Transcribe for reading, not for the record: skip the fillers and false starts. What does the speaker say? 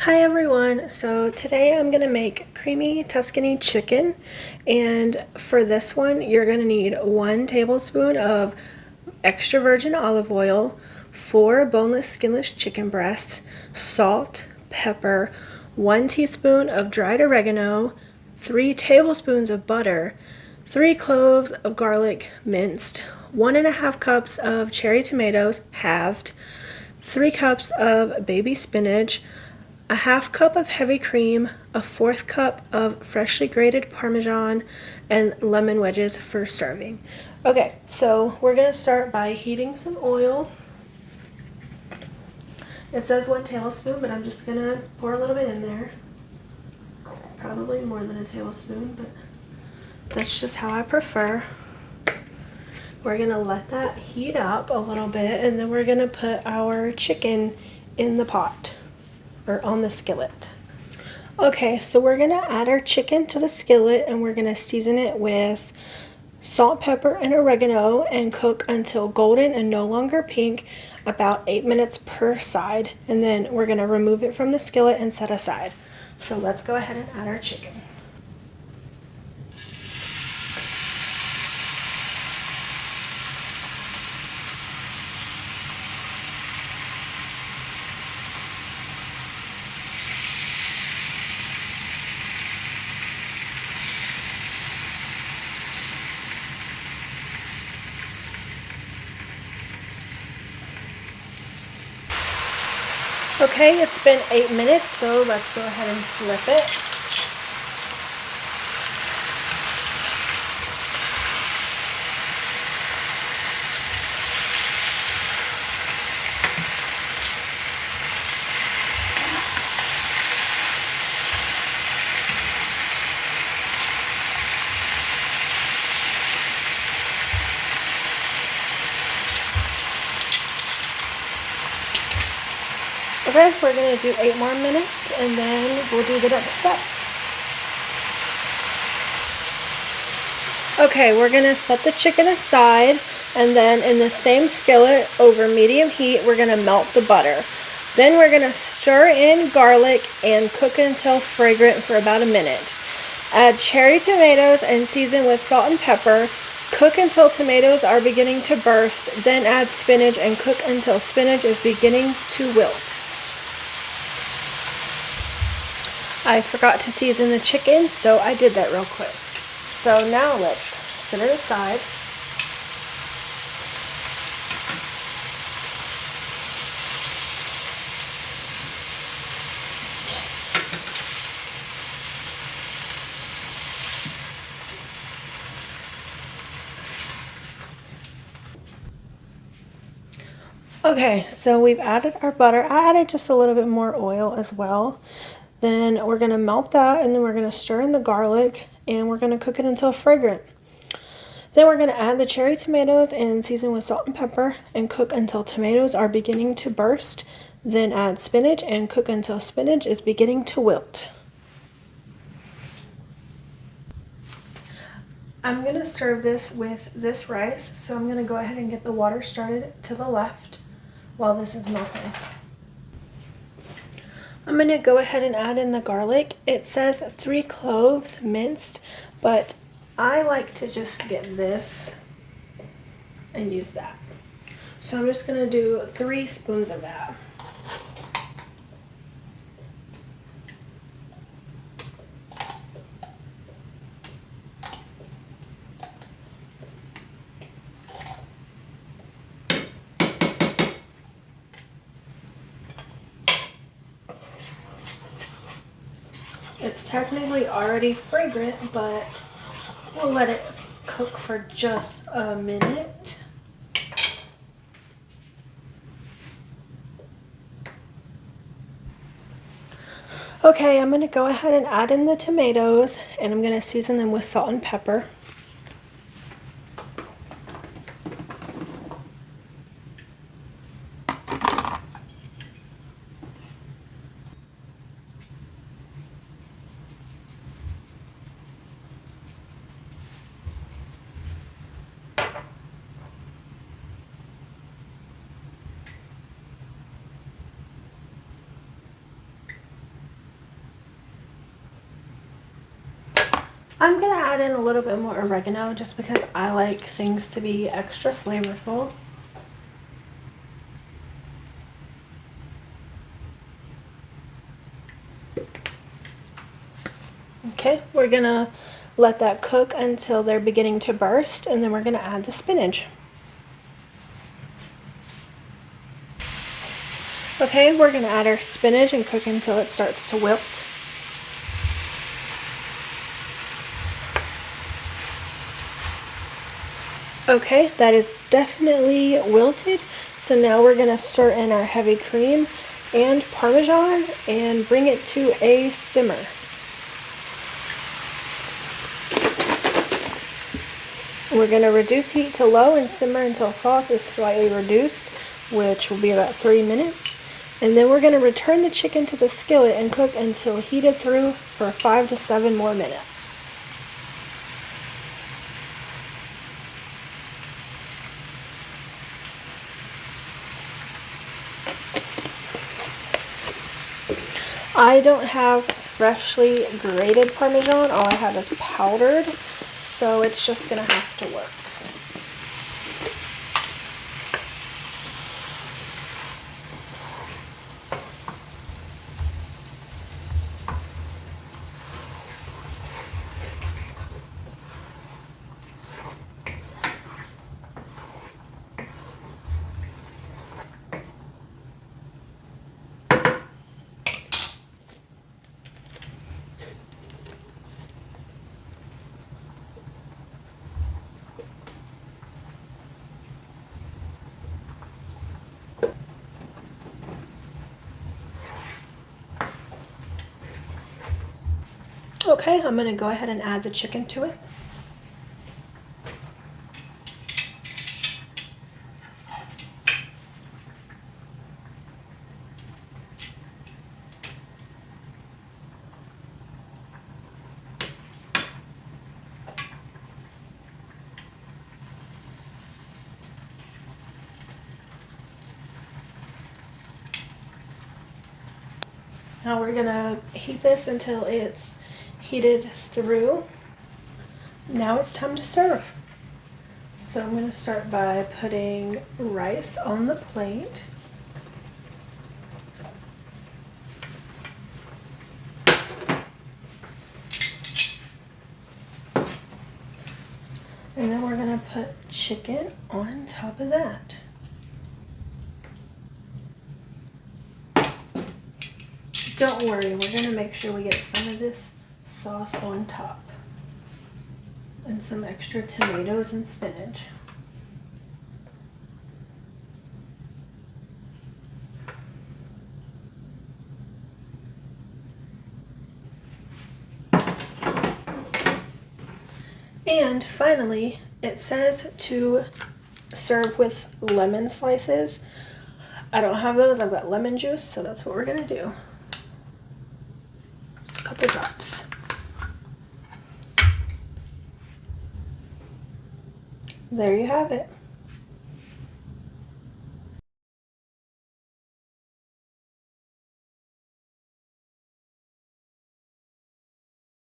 Hi everyone, so today I'm going to make creamy Tuscany chicken, and for this one you're going to need 1 tablespoon of extra virgin olive oil, 4 boneless skinless chicken breasts, salt, pepper, 1 teaspoon of dried oregano, 3 tablespoons of butter, 3 cloves of garlic minced, 1.5 cups of cherry tomatoes halved, 3 cups of baby spinach, a half cup of heavy cream, a 1/4 cup of freshly grated Parmesan, and lemon wedges for serving. Okay, so we're going to start by heating some oil. It says 1 tablespoon, but I'm just going to pour a little bit in there. Probably more than a tablespoon, but that's just how I prefer. We're going to let that heat up a little bit, and then we're going to put our chicken in the pot, or on the skillet. Okay, so we're going to add our chicken to the skillet, and we're going to season it with salt, pepper, and oregano and cook until golden and no longer pink, about 8 minutes per side, and then we're going to remove it from the skillet and set aside. So let's go ahead and add our chicken. Okay, it's been 8 minutes, so let's go ahead and flip it. Okay, we're going to do 8 more minutes, and then we'll do the next step. Okay, we're going to set the chicken aside, and then in the same skillet over medium heat, we're going to melt the butter. Then we're going to stir in garlic and cook until fragrant for about a minute. Add cherry tomatoes and season with salt and pepper. Cook until tomatoes are beginning to burst. Then add spinach and cook until spinach is beginning to wilt. I forgot to season the chicken, so I did that real quick. So now let's set it aside. Okay, so we've added our butter. I added just a little bit more oil as well. Then we're going to melt that, and then we're going to stir in the garlic, and we're going to cook it until fragrant. Then we're going to add the cherry tomatoes and season with salt and pepper and cook until tomatoes are beginning to burst. Then add spinach and cook until spinach is beginning to wilt. I'm going to serve this with this rice, so I'm going to go ahead and get the water started to the left while this is melting. I'm going to go ahead and add in the garlic. It says 3 cloves minced, but I like to just get this and use that. So I'm just going to do 3 spoons of that. It's technically already fragrant, but we'll let it cook for just a minute. Okay, I'm going to go ahead and add in the tomatoes, and I'm going to season them with salt and pepper. I'm gonna add in a little bit more oregano just because I like things to be extra flavorful. Okay, we're gonna let that cook until they're beginning to burst, and then we're gonna add the spinach. Okay, we're gonna add our spinach and cook until it starts to wilt. Okay, that is definitely wilted. So now we're gonna stir in our heavy cream and Parmesan and bring it to a simmer. We're going to reduce heat to low and simmer until sauce is slightly reduced, which will be about 3 minutes. And then we're going to return the chicken to the skillet and cook until heated through for 5 to 7 more minutes. I don't have freshly grated Parmesan, all I have is powdered, so it's just going to have to work. Okay, I'm going to go ahead and add the chicken to it. Now we're going to heat this until it's heated through. Now it's time to serve. So I'm going to start by putting rice on the plate. And then we're going to put chicken on top of that. Don't worry, we're going to make sure we get some of this sauce on top. And some extra tomatoes and spinach. And finally, it says to serve with lemon slices. I don't have those, I've got lemon juice, so that's what we're going to do. Just a couple drops. There you have it.